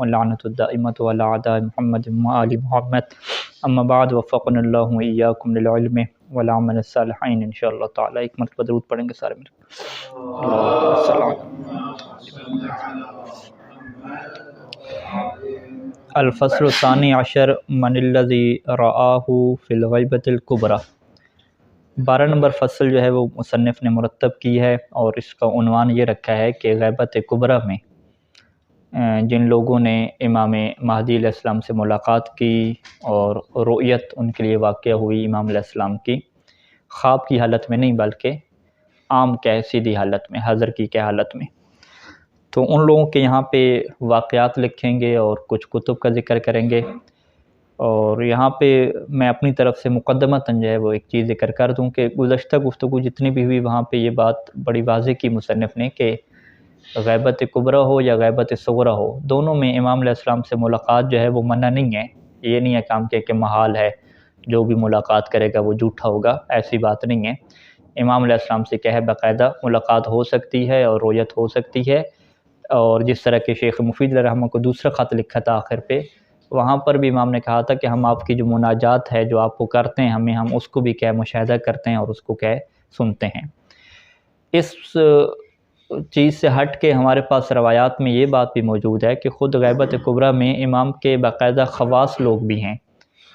واللعنۃ الدائمۃ علی اعداء محمد وآل محمد اما بعد وفقنا اللہ وإیاکم للعلم والعمل الصالحین انشاءاللہ تعالی۔ ایک مرتبہ درود پڑھیں گے سارے مل کر۔ اللہم صل علی الفصل الثانی عشر من الذی رآہ فی الغیبۃ الکبریٰ۔ 12 نمبر فصل جو ہے وہ مصنف نے مرتب کی ہے اور اس کا عنوان یہ رکھا ہے کہ غیبت کبریٰ میں جن لوگوں نے امام مہدی علیہ السلام سے ملاقات کی اور رؤیت ان کے لیے واقع ہوئی امام علیہ السلام کی، خواب کی حالت میں نہیں بلکہ عام سیدھی حالت میں، حضر کی حالت میں، تو ان لوگوں کے یہاں پہ واقعات لکھیں گے اور کچھ کتب کا ذکر کریں گے۔ اور یہاں پہ میں اپنی طرف سے مقدمتاً جو ہے وہ ایک چیز ذکر کر دوں کہ گزشتہ گفتگو جتنی بھی ہوئی وہاں پہ یہ بات بڑی واضح کی مصنف نے کہ غیبت کبریٰ ہو یا غیبت صغریٰ ہو، دونوں میں امام علیہ السلام سے ملاقات جو ہے وہ منع نہیں ہے۔ یہ نہیں ہے کام کہ محال ہے، جو بھی ملاقات کرے گا وہ جھوٹا ہوگا، ایسی بات نہیں ہے۔ امام علیہ السلام سے کہے باقاعدہ ملاقات ہو سکتی ہے اور رؤیت ہو سکتی ہے۔ اور جس طرح کہ شیخ مفید علیہ الرحمہ کو دوسرا خط لکھا تھا آخر پہ، وہاں پر بھی امام نے کہا تھا کہ ہم آپ کی جو مناجات ہے جو آپ کو کرتے ہیں ہم اس کو بھی مشاہدہ کرتے ہیں اور اس کو سنتے ہیں۔ اس چیز سے ہٹ کے ہمارے پاس روایات میں یہ بات بھی موجود ہے کہ خود غیبت کبریٰ میں امام کے باقاعدہ خواص لوگ بھی ہیں،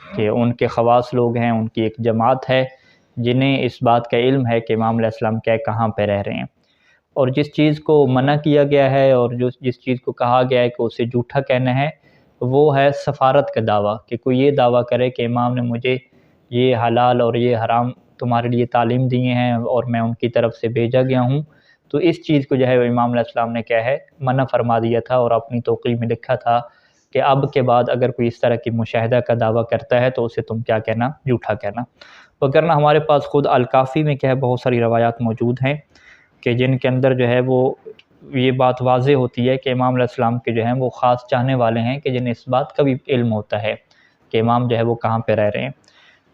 کہ ان کے خواص لوگ ہیں، ان کی ایک جماعت ہے جنہیں اس بات کا علم ہے کہ امام علیہ السلام کہاں پہ رہ رہے ہیں۔ اور جس چیز کو منع کیا گیا ہے اور جس چیز کو کہا گیا ہے کہ اسے جھوٹا کہنا ہے، وہ ہے سفارت کا دعویٰ، کہ کوئی یہ دعویٰ کرے کہ امام نے مجھے یہ حلال اور یہ حرام تمہارے لیے تعلیم دیے ہیں اور میں ان کی طرف سے بھیجا گیا ہوں، تو اس چیز کو جو ہے امام علیہ السلام نے منع فرما دیا تھا اور اپنی توقیع میں لکھا تھا کہ اب کے بعد اگر کوئی اس طرح کی مشاہدہ کا دعویٰ کرتا ہے تو اسے تم کیا کہنا، جھوٹا کہنا۔ وگرنہ ہمارے پاس خود الکافی میں بہت ساری روایات موجود ہیں کہ جن کے اندر جو ہے وہ یہ بات واضح ہوتی ہے کہ امام علیہ السلام کے جو ہیں وہ خاص چاہنے والے ہیں کہ جنہیں اس بات کا بھی علم ہوتا ہے کہ امام جو ہے وہ کہاں پہ رہ رہے ہیں۔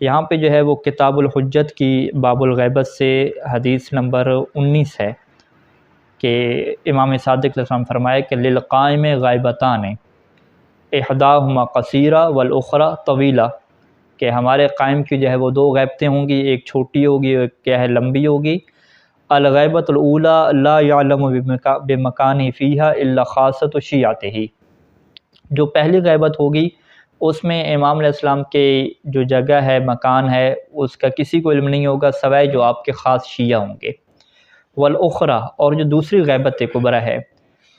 یہاں پہ جو ہے وہ کتاب الحجت کی باب الغیبت سے حدیث نمبر 19 ہے کہ امام صادق علیہ السلام فرمائے کہ للقائم غیبتان احداہما قصیرہ والاخری طویلہ، کہ ہمارے قائم کی جو ہے وہ 2 غیبتیں ہوں گی، ایک چھوٹی ہوگی اور ایک لمبی ہوگی۔ الغیبۃ الاولی لا یعلم بمکانہ فیہا الا خاصۃ شیعتہ، جو پہلی غیبت ہوگی اس میں امام علیہ السلام کے جو جگہ ہے، مکان ہے، اس کا کسی کو علم نہیں ہوگا سوائے جو آپ کے خاص شیعہ ہوں گے۔ والاخری، اور جو دوسری غیبت کبریٰ ہے،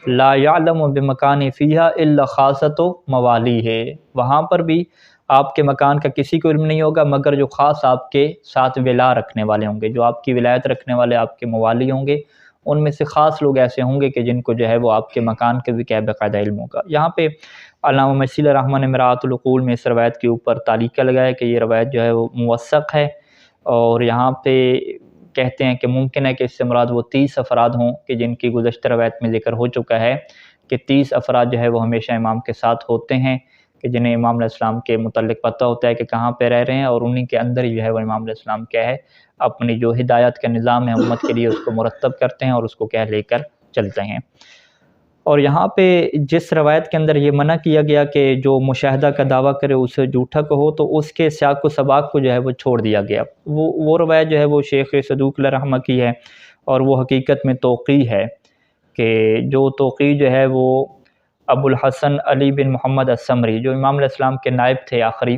لا یعلم بمکانہ فیہا الا خاصۃ موالیہ، وہاں پر بھی آپ کے مکان کا کسی کو علم نہیں ہوگا مگر جو خاص آپ کے ساتھ ولا رکھنے والے ہوں گے، جو آپ کی ولایت رکھنے والے آپ کے موالی ہوں گے، ان میں سے خاص لوگ ایسے ہوں گے کہ جن کو جو ہے وہ آپ کے مکان کے بھی باقاعدہ علم ہوگا۔ یہاں پہ علامہ مصری الرحمٰن نے مرآۃ العقول میں اس روایت کے اوپر تعلیقہ لگایا کہ یہ روایت جو ہے وہ موثق ہے، اور یہاں پہ کہتے ہیں کہ ممکن ہے کہ اس سے مراد وہ 30 افراد ہوں کہ جن کی گزشتہ روایت میں ذکر ہو چکا ہے کہ 30 افراد جو ہے وہ ہمیشہ امام کے ساتھ ہوتے ہیں، کہ جنہیں امام علیہ السلام کے متعلق پتہ ہوتا ہے کہ کہاں پہ رہ رہے ہیں، اور انہی کے اندر ہی جو ہے وہ امام علیہ السلام اپنی جو ہدایت کا نظام ہے امت کے لیے اس کو مرتب کرتے ہیں اور اس کو لے کر چلتے ہیں۔ اور یہاں پہ جس روایت کے اندر یہ منع کیا گیا کہ جو مشاہدہ کا دعویٰ کرے اسے جھوٹا کہو، تو اس کے سیاق و سباق کو جو ہے وہ چھوڑ دیا گیا۔ وہ روایت جو ہے وہ شیخ صدوق علیہ الرحمہ کی ہے، اور وہ حقیقت میں توقیع ہے، کہ جو توقیع جو ہے وہ ابو الحسن علی بن محمد السمری، جو امام علیہ السلام کے نائب تھے آخری،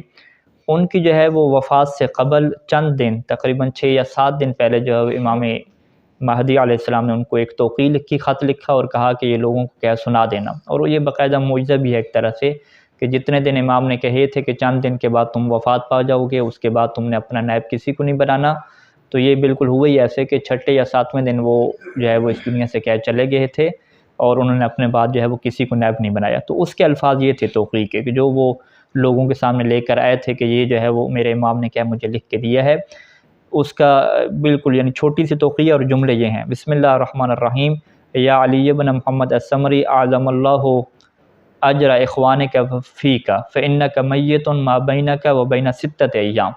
ان کی جو ہے وہ وفات سے قبل چند دن، تقریباً 6 یا 7 دن پہلے جو ہے امام مہدی علیہ السلام نے ان کو ایک توقیع لکھی، خط لکھا اور کہا کہ یہ لوگوں کو سنا دینا۔ اور یہ باقاعدہ معجزہ بھی ہے ایک طرح سے، کہ جتنے دن امام نے کہے تھے کہ چند دن کے بعد تم وفات پا جاؤ گے، اس کے بعد تم نے اپنا نائب کسی کو نہیں بنانا، تو یہ بالکل ہوا ہی ایسے کہ 6 یا 7ویں دن وہ جو ہے وہ اس دنیا سے چلے گئے تھے، اور انہوں نے اپنے بعد جو ہے وہ کسی کو نائب نہیں بنایا۔ تو اس کے الفاظ یہ تھے توقیع کے، کہ جو وہ لوگوں کے سامنے لے کر آئے تھے کہ یہ جو ہے وہ میرے امام نے مجھے لکھ کے دیا ہے، اس کا بالکل یعنی چھوٹی سی توقیع، اور جملے یہ ہیں: بسم اللہ الرحمن الرحیم، یا علی بن محمد السمری اعظم اللہ اجر اخوانک فیک فانک میت ما بینک و بین 6 ایام،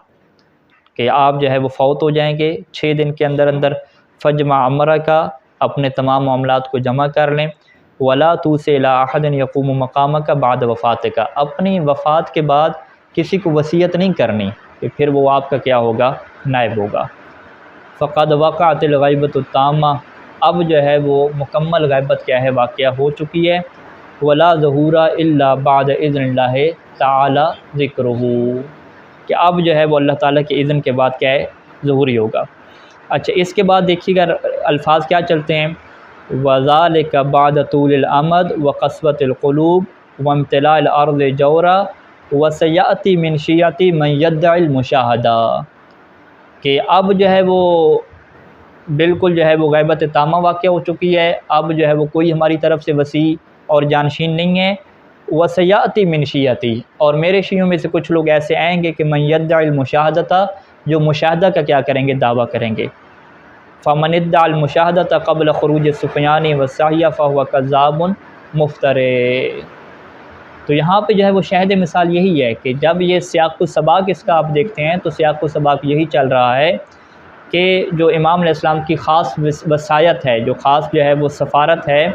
کہ آپ جو ہے وہ فوت ہو جائیں گے 6 دن کے اندر اندر، فجمع امرک، اپنے تمام معاملات کو جمع کر لیں، ولا توصي إلى أحد يقوم مقامك بعد وفاتك، اپنی وفات کے بعد کسی کو وصیت نہیں کرنی کہ پھر وہ آپ کا کیا ہوگا، نائب ہوگا۔ فقد وقعت الغیبۃ التامہ، اب جو ہے وہ مکمل غیبت کیا ہے، واقعہ ہو چکی ہے۔ ولا ظہور الا بعد اذن اللہ تعالی ذکرہ، کہ اب جو ہے وہ اللہ تعالیٰ کے اذن کے بعد کیا ہے، ظہوری ہوگا۔ اچھا اس کے بعد دیکھیے گا الفاظ کیا چلتے ہیں، وذالک بعد طول الامد وقسوۃ القلوب وامتلاء الارض جورا وسیأتی من شیعتی من یدعی المشاہدہ، کہ اب جو ہے وہ بالکل جو ہے وہ غیبت تامہ واقع ہو چکی ہے، اب جو ہے وہ کوئی ہماری طرف سے وسیع اور جانشین نہیں ہے۔ وسیأتی من شیعتی، اور میرے شیعوں میں سے کچھ لوگ ایسے آئیں گے کہ من یدعی المشاہدہ، جو مشاہدہ کا کیا کریں گے، دعویٰ کریں گے۔ فمن ادعى المشاہدۃ قبل خروج السفیان والسعی فهو کذاب مفتری، تو یہاں پہ جو ہے وہ شاہد مثال یہی ہے کہ جب یہ سیاق السباق اس کا آپ دیکھتے ہیں تو سیاق السباق یہی چل رہا ہے کہ جو امام علیہ السلام کی خاص وصایت ہے، جو خاص جو ہے وہ سفارت ہے،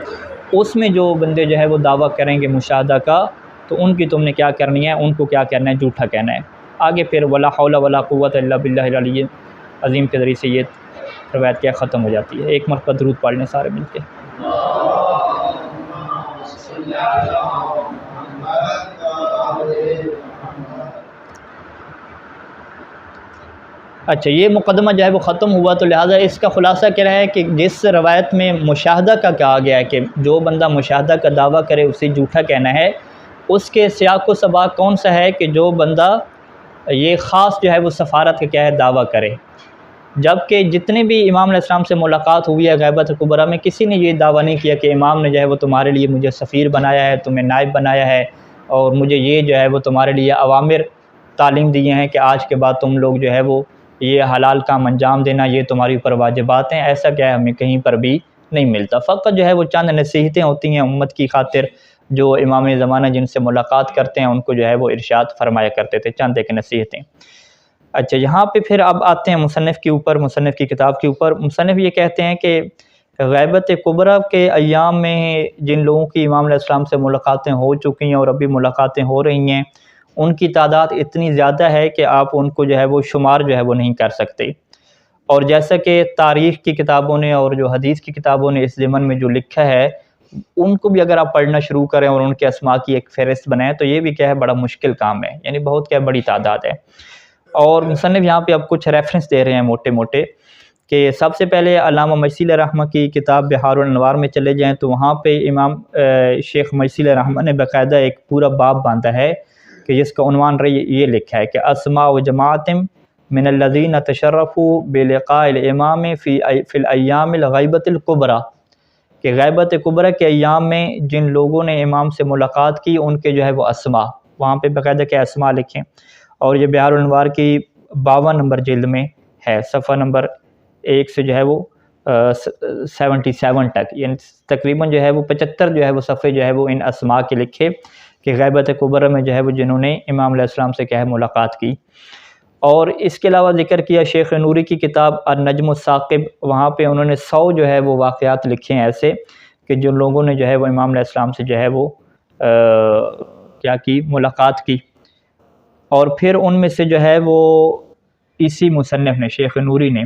اس میں جو بندے جو ہے وہ دعویٰ کریں گے مشاہدہ کا، تو ان کی تم نے کیا کرنی ہے، ان کو کیا کرنا ہے، جھوٹا کہنا ہے۔ آگے پھر ولا حول ولا قوت الا باللہ العلی عظیم کے ذریعے سے یہ روایت کیا ختم ہو جاتی ہے۔ ایک مرتبہ درود پڑھ لیں سارے مل کے۔ اچھا یہ مقدمہ جو ہے وہ ختم ہوا، تو لہٰذا اس کا خلاصہ کیا ہے کہ جس روایت میں مشاہدہ کا کہا گیا ہے کہ جو بندہ مشاہدہ کا دعویٰ کرے اسے جھوٹا کہنا ہے، اس کے سیاق و سباق کون سا ہے کہ جو بندہ یہ خاص جو ہے وہ سفارت کا کیا ہے، دعویٰ کرے، جبکہ جتنے بھی امام علیہ السلام سے ملاقات ہوئی ہے غیبت کبریٰ میں، کسی نے یہ دعویٰ نہیں کیا کہ امام نے جو ہے وہ تمہارے لیے مجھے سفیر بنایا ہے، تمہیں نائب بنایا ہے، اور مجھے یہ جو ہے وہ تمہارے لیے اوامر تعلیم دیے ہیں کہ آج کے بعد تم لوگ جو ہے وہ یہ حلال کام انجام دینا، یہ تمہاری اوپر واجبات ہیں۔ ایسا کیا ہے ہمیں کہیں پر بھی نہیں ملتا، فقط جو ہے وہ چند نصیحتیں ہوتی ہیں امت کی خاطر، جو امام زمانہ جن سے ملاقات کرتے ہیں ان کو جو ہے وہ ارشاد فرمایا کرتے تھے، چند ایک نصیحتیں۔ اچھا یہاں پہ پھر اب آتے ہیں مصنف کے اوپر، مصنف کی کتاب کے اوپر۔ مصنف یہ کہتے ہیں کہ غیبت کبریٰ کے ایام میں جن لوگوں کی امام علیہ السلام سے ملاقاتیں ہو چکی ہیں اور ابھی ملاقاتیں ہو رہی ہیں، ان کی تعداد اتنی زیادہ ہے کہ آپ ان کو جو ہے وہ شمار جو ہے وہ نہیں کر سکتے، اور جیسا کہ تاریخ کی کتابوں نے اور جو حدیث کی کتابوں نے اس ضمن میں جو لکھا ہے، ان کو بھی اگر آپ پڑھنا شروع کریں اور ان کے اسماء کی ایک فہرست بنائیں تو یہ بھی کیا ہے، بڑا مشکل کام ہے، یعنی بہت کیا بڑی تعداد ہے۔ اور مصنف یہاں پہ اب کچھ ریفرنس دے رہے ہیں موٹے موٹے، کہ سب سے پہلے علامہ مجسی علیہ رحمہ کی کتاب بحار الانوار میں چلے جائیں تو وہاں پہ امام شیخ مجسی علیہ رحمہ نے باقاعدہ ایک پورا باب باندھا ہے کہ جس کا عنوان یہ لکھا ہے کہ اسماء و جماعت من الذین تشرفوا بلقاء الامام فی الایام الغیبۃ الکبریٰ، کہ غیبت کبریٰ کے ایام میں جن لوگوں نے امام سے ملاقات کی ان کے جو ہے وہ اسماء، وہاں پہ باقاعدہ کہ اسماء لکھیں، اور یہ بحار الانوار کی 52 نمبر جلد میں ہے، صفحہ نمبر 1 سے جو ہے وہ 77 تک، یعنی تقریباً جو ہے وہ 75 جو ہے وہ صفحے جو ہے وہ ان اسماء کے لکھے کہ غیبت کبریٰ میں جو ہے وہ جنہوں نے امام علیہ السلام سے کیا ہے ملاقات کی۔ اور اس کے علاوہ ذکر کیا شیخ نوری کی کتاب النجم الثاقب، وہاں پہ انہوں نے 100 جو ہے وہ واقعات لکھے ہیں ایسے کہ جو لوگوں نے جو ہے وہ امام علیہ السلام سے جو ہے وہ کیا کی، ملاقات کی۔ اور پھر ان میں سے جو ہے وہ اسی مصنف نے شیخ نوری نے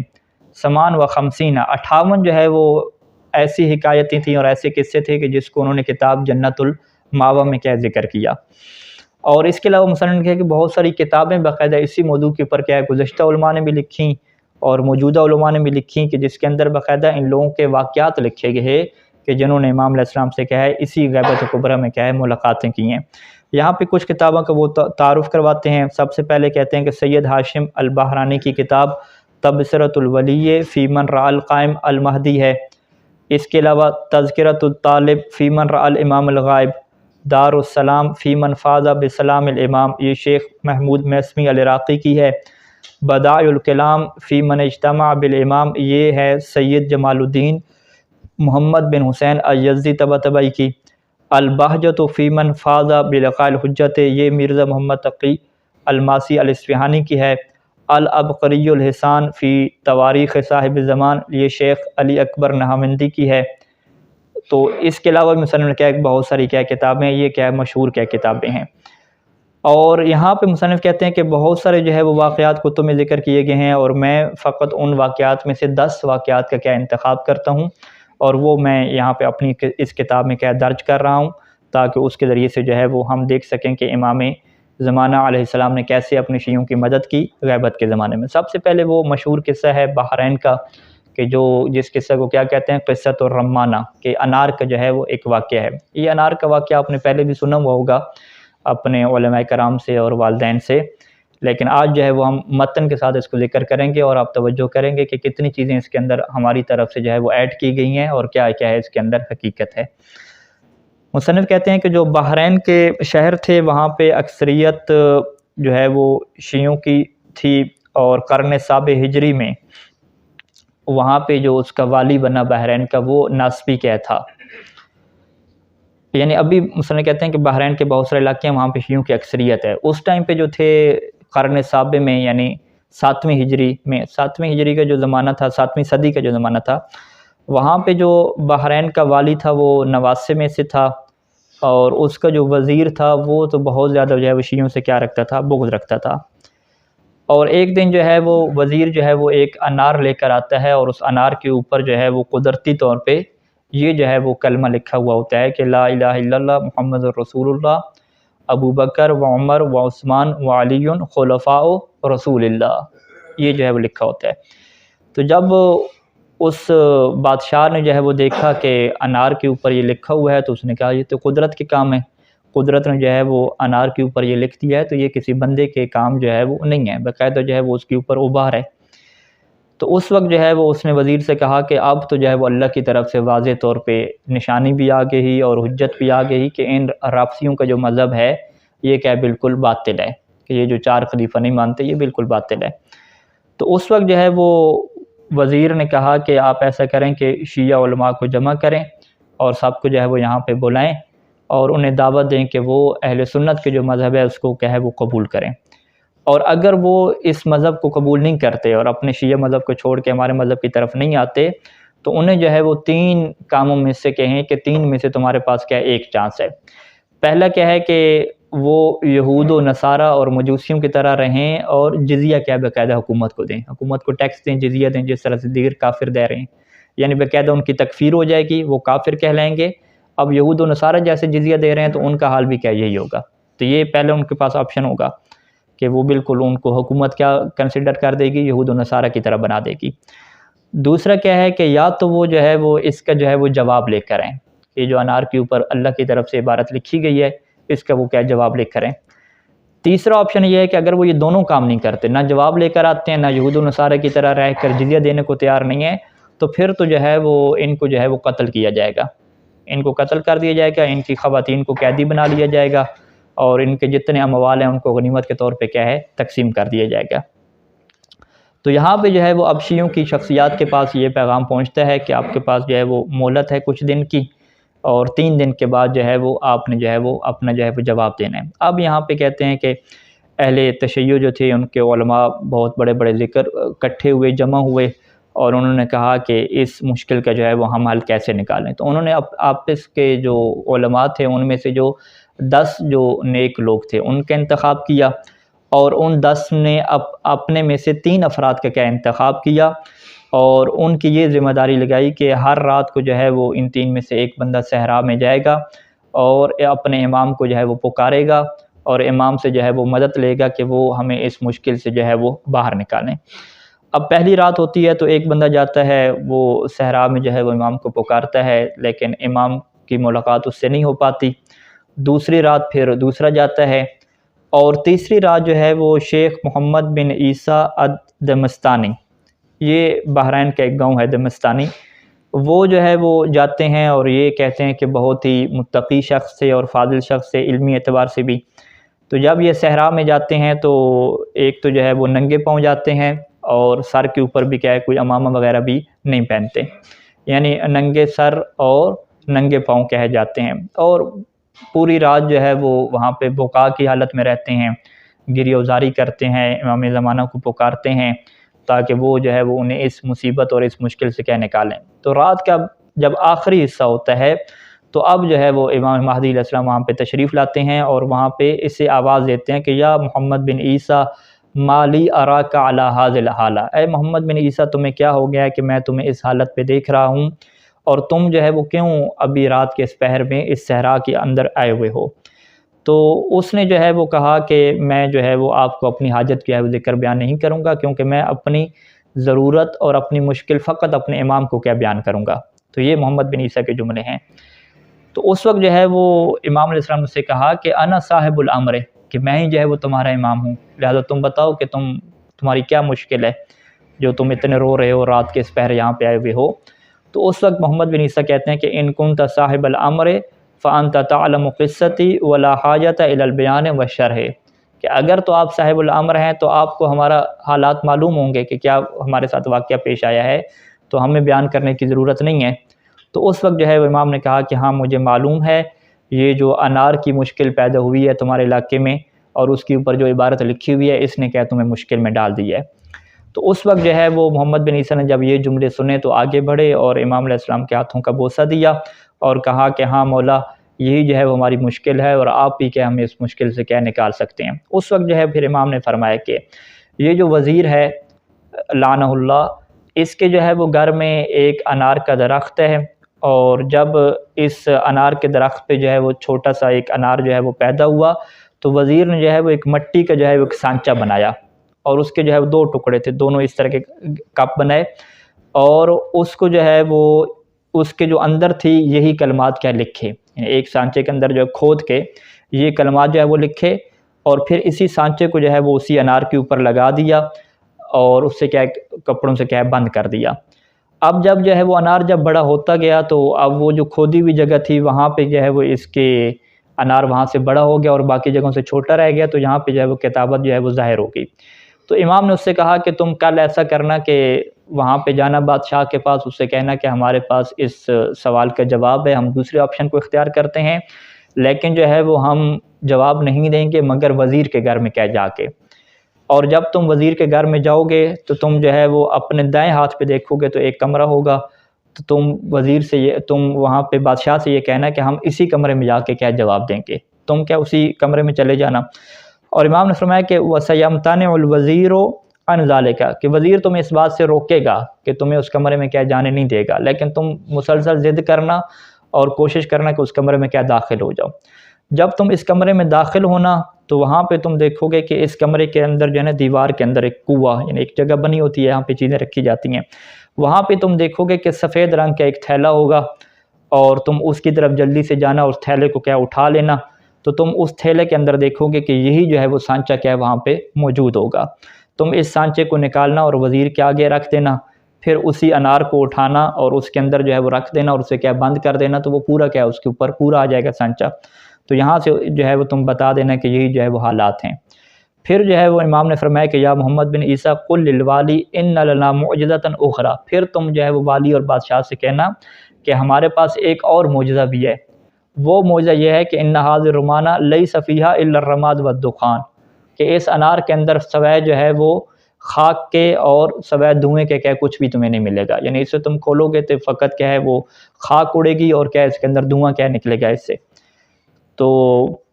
58 جو ہے وہ ایسی حکایتیں تھیں اور ایسے قصے تھے کہ جس کو انہوں نے کتاب جنت الماوا میں کیا ذکر کیا۔ اور اس کے علاوہ مصنف نے کہا کہ بہت ساری کتابیں باقاعدہ اسی موضوع کے اوپر کیا ہے گزشتہ علماء نے بھی لکھیں اور موجودہ علماء نے بھی لکھیں، کہ جس کے اندر باقاعدہ ان لوگوں کے واقعات لکھے گئے ہیں کہ جنہوں نے امام علیہ السلام سے کیا ہے اسی غیبت کبریٰ میں کیا ہے ملاقاتیں کی ہیں۔ یہاں پہ کچھ کتابوں کا وہ تعارف کرواتے ہیں۔ سب سے پہلے کہتے ہیں کہ سید ہاشم البحرانی کی کتاب تبصرۃ الولی فی من رأى القائم المہدی ہے۔ اس کے علاوہ تذکرۃ الطالب فی من رأى الامام الغائب، دار السلام فی من فاز بسلام الامام، یہ شیخ محمود میسمی العراقی کی ہے۔ بدائع الکلام فی من اجتمع بالامام، یہ ہے سید جمال الدین محمد بن حسین الجزی طباطبائی کی۔ البہجۃ فی من فاز بلقاء الحجت، یہ مرزا محمد تقی الماسی الاصفہانی کی ہے۔ العبقری الحسان فی تواریخ صاحب زمان، یہ شیخ علی اکبر نہامندی کی ہے۔ تو اس کے علاوہ مصنف نے کیا بہت ساری کیا کتابیں ہیں، یہ کیا مشہور کیا کتابیں ہیں. اور یہاں پہ مصنف کہتے ہیں کہ بہت سارے جو ہے وہ واقعات کتب میں ذکر کیے گئے ہیں، اور میں فقط ان واقعات میں سے 10 واقعات کا کیا انتخاب کرتا ہوں، اور وہ میں یہاں پہ اپنی اس کتاب میں کیا درج کر رہا ہوں، تاکہ اس کے ذریعے سے جو ہے وہ ہم دیکھ سکیں کہ امام زمانہ علیہ السلام نے کیسے اپنے شیعوں کی مدد کی غیبت کے زمانے میں. سب سے پہلے وہ مشہور قصہ ہے بحرین کا، کہ جس قصہ کو کیا کہتے ہیں قصۃ الرمانہ، کہ انار کا جو ہے وہ ایک واقعہ ہے. یہ انار کا واقعہ آپ نے پہلے بھی سنا ہوا ہوگا اپنے علماء کرام سے اور والدین سے، لیکن آج جو ہے وہ ہم متن کے ساتھ اس کو ذکر کریں گے، اور آپ توجہ کریں گے کہ کتنی چیزیں اس کے اندر ہماری طرف سے جو ہے وہ ایڈ کی گئی ہیں، اور کیا کیا ہے اس کے اندر حقیقت ہے. مصنف کہتے ہیں کہ جو بحرین کے شہر تھے وہاں پہ اکثریت جو ہے وہ شیعوں کی تھی، اور قرن سابع ہجری میں وہاں پہ جو اس کا والی بنا بحرین کا وہ ناصبی کیا تھا. یعنی ابھی مصنف کہتے ہیں کہ بحرین کے بہت سارے علاقے ہیں وہاں پہ شیعوں کی اکثریت ہے. اس ٹائم پہ جو تھے قرن سابع میں، یعنی 7ویں ہجری میں، 7ویں ہجری کا جو زمانہ تھا، 7ویں صدی کا جو زمانہ تھا، وہاں پہ جو بحرین کا والی تھا وہ نواسے میں سے تھا، اور اس کا جو وزیر تھا وہ تو بہت زیادہ جو ہے وہ شیعوں سے کیا رکھتا تھا، بغض رکھتا تھا. اور ایک دن جو ہے وہ وزیر جو ہے وہ ایک انار لے کر آتا ہے، اور اس انار کے اوپر جو ہے وہ قدرتی طور پہ یہ جو ہے وہ کلمہ لکھا ہوا ہوتا ہے کہ لا الہ الا اللہ محمد رسول اللہ ابو بکر و عمر و عثمان و علی خلفاء رسول اللہ، یہ جو ہے وہ لکھا ہوتا ہے. تو جب اس بادشاہ نے جو ہے وہ دیکھا کہ انار کے اوپر یہ لکھا ہوا ہے، تو اس نے کہا یہ تو قدرت کے کام ہے، قدرت نے جو ہے وہ انار کے اوپر یہ لکھ دیا ہے، تو یہ کسی بندے کے کام جو ہے وہ نہیں ہے، باقاعدہ جو ہے وہ اس کے اوپر ابھار ہے. تو اس وقت جو ہے وہ اس نے وزیر سے کہا کہ اب تو جو ہے وہ اللہ کی طرف سے واضح طور پہ نشانی بھی آ گئی اور حجت بھی آ گئی کہ ان رافضیوں کا جو مذہب ہے یہ کیا بالکل باطل ہے، کہ یہ جو 4 خلیفہ نہیں مانتے یہ بالکل باطل ہے. تو اس وقت جو ہے وہ وزیر نے کہا کہ آپ ایسا کریں کہ شیعہ علماء کو جمع کریں اور سب کو جو ہے وہ یہاں پہ بلائیں، اور انہیں دعوت دیں کہ وہ اہل سنت کے جو مذہب ہے اس کو کیا ہے وہ قبول کریں. اور اگر وہ اس مذہب کو قبول نہیں کرتے اور اپنے شیعہ مذہب کو چھوڑ کے ہمارے مذہب کی طرف نہیں آتے، تو انہیں جو ہے وہ 3 کاموں میں سے کہیں کہ 3 میں سے تمہارے پاس کیا ایک چانس ہے. پہلا کیا ہے کہ وہ یہود و نصارہ اور مجوسیوں کی طرح رہیں اور جزیہ کیا باقاعدہ حکومت کو دیں، حکومت کو ٹیکس دیں، جزیہ دیں، جس طرح سے دیگر کافر دے رہے ہیں. یعنی باقاعدہ ان کی تکفیر ہو جائے گی، وہ کافر کہلائیں گے. اب یہود و نصارہ جیسے جزیہ دے رہے ہیں تو ان کا حال بھی کیا یہی ہوگا. تو یہ پہلے ان کے پاس آپشن ہوگا کہ وہ بالکل ان کو حکومت کیا کنسیڈر کر دے گی، یہود و نصارہ کی طرح بنا دے گی. دوسرا کیا ہے کہ یا تو وہ جو ہے وہ اس کا جو ہے وہ جواب لے کر آئیں، یہ جو انار کے اوپر اللہ کی طرف سے عبارت لکھی گئی ہے اس کا وہ کیا جواب لے کر آئیں. تیسرا آپشن یہ ہے کہ اگر وہ یہ دونوں کام نہیں کرتے، نہ جواب لے کر آتے ہیں، نہ یہود و نصارہ کی طرح رہ کر جزیہ دینے کو تیار نہیں ہے، تو پھر تو جو ہے وہ ان کو جو ہے وہ قتل کیا جائے گا، ان کو قتل کر دیا جائے گا، ان کی خواتین کو قیدی بنا لیا جائے گا، اور ان کے جتنے اموال ہیں ان کو غنیمت کے طور پہ کیا ہے تقسیم کر دیا جائے گا. تو یہاں پہ جو ہے وہ اب شیعوں کی شخصیات کے پاس یہ پیغام پہنچتا ہے کہ آپ کے پاس جو ہے وہ مہلت ہے کچھ دن کی، اور 3 دن کے بعد جو ہے وہ آپ نے جو ہے وہ اپنا جو ہے وہ جواب دینا ہے. اب یہاں پہ کہتے ہیں کہ اہل تشیع جو تھے ان کے علماء بہت بڑے بڑے ذکر اکٹھے ہوئے، جمع ہوئے، اور انہوں نے کہا کہ اس مشکل کا جو ہے وہ ہم حل کیسے نکالیں. تو انہوں نے آپس کے جو علماء تھے ان میں سے جو 10 جو نیک لوگ تھے ان کا انتخاب کیا، اور ان 10 نے اپنے میں سے 3 افراد کا کیا انتخاب کیا، اور ان کی یہ ذمہ داری لگائی کہ ہر رات کو جو ہے وہ ان 3 میں سے ایک بندہ صحرا میں جائے گا اور اپنے امام کو جو ہے وہ پکارے گا، اور امام سے جو ہے وہ مدد لے گا کہ وہ ہمیں اس مشکل سے جو ہے وہ باہر نکالیں. اب پہلی رات ہوتی ہے تو ایک بندہ جاتا ہے، وہ صحرا میں جو ہے وہ امام کو پکارتا ہے، لیکن امام کی ملاقات اس سے نہیں ہو پاتی. دوسری رات پھر دوسرا جاتا ہے، اور تیسری رات جو ہے وہ شیخ محمد بن عیسیٰ الدمستانی، یہ بحرین کا ایک گاؤں ہے دمستانی، وہ جو ہے وہ جاتے ہیں، اور یہ کہتے ہیں کہ بہت ہی متقی شخص سے اور فاضل شخص سے علمی اعتبار سے بھی. تو جب یہ صحرا میں جاتے ہیں تو ایک تو جو ہے وہ ننگے پاؤں جاتے ہیں، اور سر کے اوپر بھی کیا ہے کوئی امامہ وغیرہ بھی نہیں پہنتے، یعنی ننگے سر اور ننگے پاؤں کہہ جاتے ہیں. اور پوری رات جو ہے وہ وہاں پہ بقا کی حالت میں رہتے ہیں، گریہ وزاری کرتے ہیں، امام زمانہ کو پکارتے ہیں تاکہ وہ جو ہے وہ انہیں اس مصیبت اور اس مشکل سے کیا نکالیں. تو رات کا جب آخری حصہ ہوتا ہے تو اب جو ہے وہ امام مہدی علیہ السلام وہاں پہ تشریف لاتے ہیں اور وہاں پہ اسے آواز دیتے ہیں کہ یا محمد بن عیسیٰ مالی اراک علی ھذل حالہ، اے محمد بن عیسیٰ تمہیں کیا ہو گیا ہے کہ میں تمہیں اس حالت پہ دیکھ رہا ہوں اور تم جو ہے وہ کیوں ابھی رات کے اس پہر میں اس صحرا کے اندر آئے ہوئے ہو؟ تو اس نے جو ہے وہ کہا کہ میں جو ہے وہ آپ کو اپنی حاجت کی ہے وہ ذکر بیان نہیں کروں گا، کیونکہ میں اپنی ضرورت اور اپنی مشکل فقط اپنے امام کو کیا بیان کروں گا۔ تو یہ محمد بن عیسیٰ کے جملے ہیں۔ تو اس وقت جو ہے وہ امام علیہ السلام سے کہا کہ انا صاحب الامر، کہ میں ہی جو ہے وہ تمہارا امام ہوں، لہذا تم بتاؤ کہ تمہاری کیا مشکل ہے جو تم اتنے رو رہے ہو، رات کے اس پہر یہاں پہ آئے ہوئے ہو۔ تو اس وقت محمد بن عیسیٰ کہتے ہیں کہ ان کنت صاحب الامر فانت تعلم قصتی ولا حاجت الی البیان والشرح، کہ اگر تو آپ صاحب الامر ہیں تو آپ کو ہمارا حالات معلوم ہوں گے کہ کیا ہمارے ساتھ واقعہ پیش آیا ہے، تو ہمیں بیان کرنے کی ضرورت نہیں ہے۔ تو اس وقت جو ہے وہ امام نے کہا کہ ہاں مجھے معلوم ہے یہ جو انار کی مشکل پیدا ہوئی ہے تمہارے علاقے میں اور اس کے اوپر جو عبارت لکھی ہوئی ہے اس نے کیا تمہیں مشکل میں ڈال دی ہے۔ تو اس وقت جو ہے وہ محمد بن عیسیٰ نے جب یہ جملے سنے تو آگے بڑھے اور امام علیہ السلام کے ہاتھوں کا بوسہ دیا اور کہا کہ ہاں مولا یہی جو ہے وہ ہماری مشکل ہے اور آپ ہی کیا ہمیں اس مشکل سے کیا نکال سکتے ہیں۔ اس وقت جو ہے پھر امام نے فرمایا کہ یہ جو وزیر ہے لعنہ اللہ، اس کے جو ہے وہ گھر میں ایک انار کا درخت ہے، اور جب اس انار کے درخت پہ جو ہے وہ چھوٹا سا ایک انار جو ہے وہ پیدا ہوا تو وزیر نے جو ہے وہ ایک مٹی کا جو ہے وہ ایک سانچہ بنایا اور اس کے جو ہے وہ دو ٹکڑے تھے، دونوں اس طرح کے کپ بنائے اور اس کو جو ہے وہ اس کے جو اندر تھی یہی کلمات کیا لکھے، یعنی ایک سانچے کے اندر جو ہے کھود کے یہ کلمات جو ہے وہ لکھے اور پھر اسی سانچے کو جو ہے وہ اسی انار کے اوپر لگا دیا اور اس سے کیا کپڑوں سے کیا بند کر دیا۔ اب جب جو ہے وہ انار جب بڑا ہوتا گیا تو اب وہ جو کھودی ہوئی جگہ تھی وہاں پہ جو ہے وہ اس کے انار وہاں سے بڑا ہو گیا اور باقی جگہوں سے چھوٹا رہ گیا، تو یہاں پہ جو ہے وہ کتابت جو ہے وہ ظاہر ہو گئی۔ تو امام نے اس سے کہا کہ تم کل ایسا کرنا کہ وہاں پہ جانا بادشاہ کے پاس، اس سے کہنا کہ ہمارے پاس اس سوال کا جواب ہے، ہم دوسرے آپشن کو اختیار کرتے ہیں لیکن جو ہے وہ ہم جواب نہیں دیں گے مگر وزیر کے گھر میں کیا جا کے، اور جب تم وزیر کے گھر میں جاؤ گے تو تم جو ہے وہ اپنے دائیں ہاتھ پہ دیکھو گے تو ایک کمرہ ہوگا، تو تم وزیر سے تم وہاں پہ بادشاہ سے یہ کہنا کہ ہم اسی کمرے میں جا کے کیا جواب دیں گے، تم کیا اسی کمرے میں چلے جانا۔ اور امام نے فرمایا کہ وَسَيَمْتَنِعُ الْوَزِيرُ عَنْ ذَلِكَ، کہ وزیر تمہیں اس بات سے روکے گا کہ تمہیں اس کمرے میں کیا جانے نہیں دے گا، لیکن تم مسلسل ضد کرنا اور کوشش کرنا کہ اس کمرے میں کیا داخل ہو جاؤ۔ جب تم اس کمرے میں داخل ہونا تو وہاں پہ تم دیکھو گے کہ اس کمرے کے اندر جو ہے نا دیوار کے اندر ایک کنواں یعنی ایک جگہ بنی ہوتی ہے، یہاں پہ چیزیں رکھی جاتی ہیں، وہاں پہ تم دیکھو گے کہ سفید رنگ کا ایک تھیلا ہوگا اور تم اس کی طرف جلدی سے جانا اور اس تھیلے کو کیا اٹھا لینا، تو تم اس تھیلے کے اندر دیکھو گے کہ یہی جو ہے وہ سانچہ کیا ہے وہاں پہ موجود ہوگا، تم اس سانچے کو نکالنا اور وزیر کے آگے رکھ دینا، پھر اسی انار کو اٹھانا اور اس کے اندر جو ہے وہ رکھ دینا اور اسے کیا بند کر دینا، تو وہ پورا کیا اس کے اوپر پورا آ جائے گا سانچہ، تو یہاں سے جو ہے وہ تم بتا دینا کہ یہی جو ہے وہ حالات ہیں۔ پھر جو ہے وہ امام نے فرمایا کہ یا محمد بن عیسیٰ قل للوالی ان لنا معجزۃ اخری، پھر تم جو ہے وہ والی اور بادشاہ سے کہنا کہ ہمارے پاس ایک اور معجزہ بھی ہے، وہ معجزہ یہ ہے کہ ان ھذا الرمان لیس فیھا الا الرماد والدخان، کہ اس انار کے اندر سوائے جو ہے وہ خاک کے اور سوائے دھوئیں کے کیا کچھ بھی تمہیں نہیں ملے گا، یعنی اسے تم کھولو گے تو فقط کیا ہے وہ خاک اڑے گی اور کیا اس کے اندر دھواں کیا نکلے گا اس سے۔ تو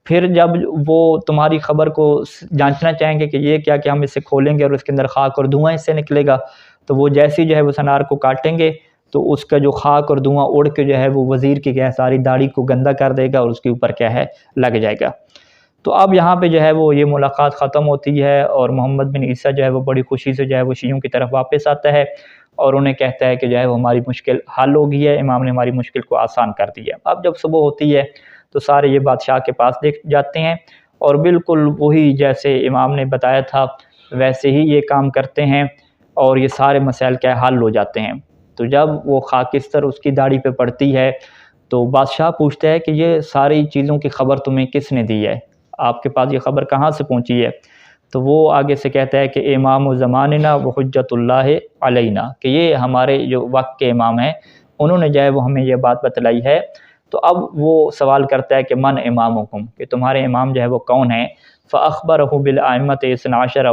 پھر جب وہ تمہاری خبر کو جانچنا چاہیں گے کہ یہ کیا کہ ہم اسے کھولیں گے اور اس کے اندر خاک اور دھواں اس سے نکلے گا، تو وہ جیسی جو ہے وہ انار کو کاٹیں گے تو اس کا جو خاک اور دھواں اڑ کے جو ہے وہ وزیر کی کیا ہے ساری داڑھی کو گندا کر دے گا اور اس کے اوپر کیا ہے لگ جائے گا۔ تو اب یہاں پہ جو ہے وہ یہ ملاقات ختم ہوتی ہے اور محمد بن عیسیٰ جو ہے وہ بڑی خوشی سے جو ہے وہ شیعوں کی طرف واپس آتا ہے اور انہیں کہتا ہے کہ جو ہے وہ ہماری مشکل حل ہو گئی ہے، امام نے ہماری مشکل کو آسان کر دی ہے۔ اب جب صبح ہوتی ہے تو سارے یہ بادشاہ کے پاس دیکھ جاتے ہیں اور بالکل وہی جیسے امام نے بتایا تھا ویسے ہی یہ کام کرتے ہیں اور یہ سارے مسائل کیا حل ہو جاتے ہیں۔ تو جب وہ خاکستر اس کی داڑھی پہ پڑتی ہے تو بادشاہ پوچھتا ہے کہ یہ ساری چیزوں کی خبر تمہیں کس نے دی ہے، آپ کے پاس یہ خبر کہاں سے پہنچی ہے؟ تو وہ آگے سے کہتا ہے کہ امام زماننا و حجت اللہ علینا، کہ یہ ہمارے جو وقت کے امام ہیں انہوں نے جو ہے وہ ہمیں یہ بات بتلائی ہے۔ تو اب وہ سوال کرتا ہے کہ من امامکم، کہ تمہارے امام جو ہے وہ کون ہیں؟ فاخبرہ بالائمۃ 12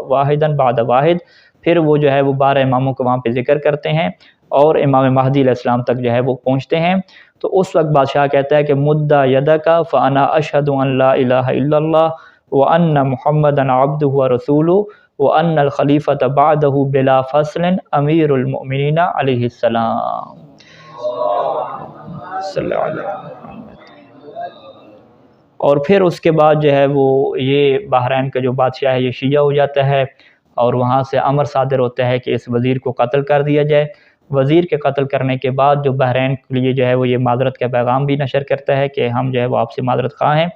واحدا بعد واحد، پھر وہ جو ہے وہ 12 اماموں کو وہاں پہ ذکر کرتے ہیں اور امام مہدی علیہ السلام تک جو ہے وہ پہنچتے ہیں۔ تو اس وقت بادشاہ کہتا ہے کہ مدّا یدک فانا اشہد ان لا الہ الا اللہ وان محمدا عبدہ ورسولہ وان الخلیفۃ بعدہ بلا فصل امیر المؤمنین علیہ السلام۔ صلی اللہ علیہ وسلم۔ اور پھر اس کے بعد جو ہے وہ یہ بحرین کا جو بادشاہ ہے یہ شیعہ ہو جاتا ہے، اور وہاں سے امر صادر ہوتا ہے کہ اس وزیر کو قتل کر دیا جائے۔ وزیر کے قتل کرنے کے بعد جو بحرین کے لیے جو ہے وہ یہ معذرت کا پیغام بھی نشر کرتا ہے کہ ہم جو ہے وہ آپ سے معذرت خواہ ہیں۔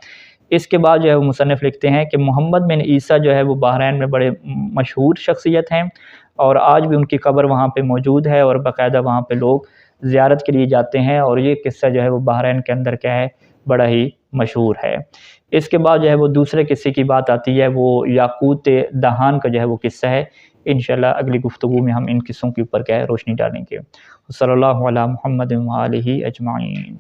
اس کے بعد جو ہے وہ مصنف لکھتے ہیں کہ محمد بن عیسیٰ جو ہے وہ بحرین میں بڑے مشہور شخصیت ہیں، اور آج بھی ان کی قبر وہاں پہ موجود ہے، اور باقاعدہ وہاں پہ لوگ زیارت کے لیے جاتے ہیں، اور یہ قصہ جو ہے وہ بحرین کے اندر کیا ہے، بڑا ہی مشہور ہے۔ اس کے بعد جو ہے وہ دوسرے قصے کی بات آتی ہے، وہ یاقوت دہان کا جو ہے وہ قصہ ہے۔ انشاءاللہ اگلی گفتگو میں ہم ان قصوں کے اوپر کیا ہے روشنی ڈالیں گے۔ صلی اللہ علی محمد و آلہ اجمعین۔